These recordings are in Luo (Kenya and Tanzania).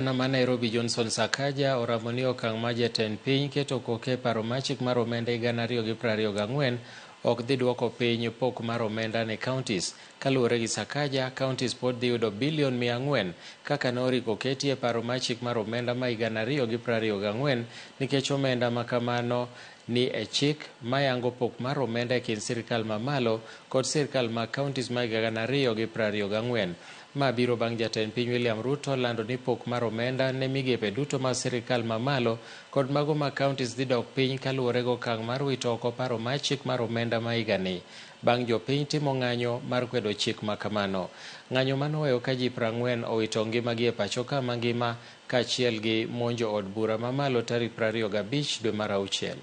Ma Nairobi Johnson Sakaja oramoni okang' ma jatend piny keto koke paro mar chik mar omenda 2024 ok dhi duoko piny pok mar omenda ne kaontis. Kaluwore gi Sakaja, kaontis pod dhi yudo bilion 400 kaka ne oriko ketie paro mar chik mar omenda ma 2024 nikech omenda ma kamano ni e chik mayango pok mar omenda e kind sirkal mamalo kod sirkal ma kaontis ma 2024. Ma biro bang' jatend piny William Ruto lando ni pok mar omenda ne migepe duto mag sirkal mamalo kod mago ma kaontis dhi dok piny kaluwore gokang' mar wito oko paro mar chik mar omenda ma higani. Bang' jopiny timo ng'anyo mar kwedo chik ma kamano. Ng'anyo manoweyo ka ji 40 owito ngimagi e pacho ka mangima kaachiel gi monjo od bura mamalo tarik 25 dwe mar auchiel.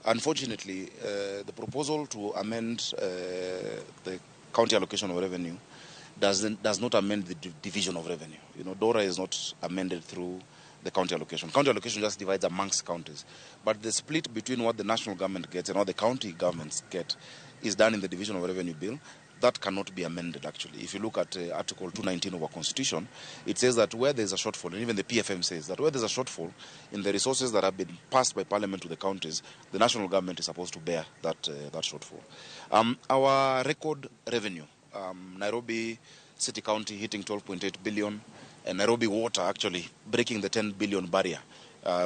Unfortunately, the proposal to amend the county allocation of revenue does not amend the division of revenue. You know, DORA is not amended through the county allocation. County allocation just divides amongst counties. But the split between what the national government gets and what the county governments get is done in the division of revenue bill. That cannot be amended, actually. If you look at Article 219 of our Constitution, it says that where there's a shortfall, and even the PFM says that where there's a shortfall in the resources that have been passed by Parliament to the counties, the national government is supposed to bear that shortfall. Our record revenue, Nairobi City County hitting 12.8 billion, and Nairobi Water actually breaking the 10 billion barrier.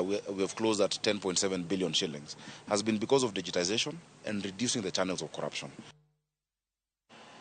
We have closed at 10.7 billion shillings, has been because of digitization and reducing the channels of corruption.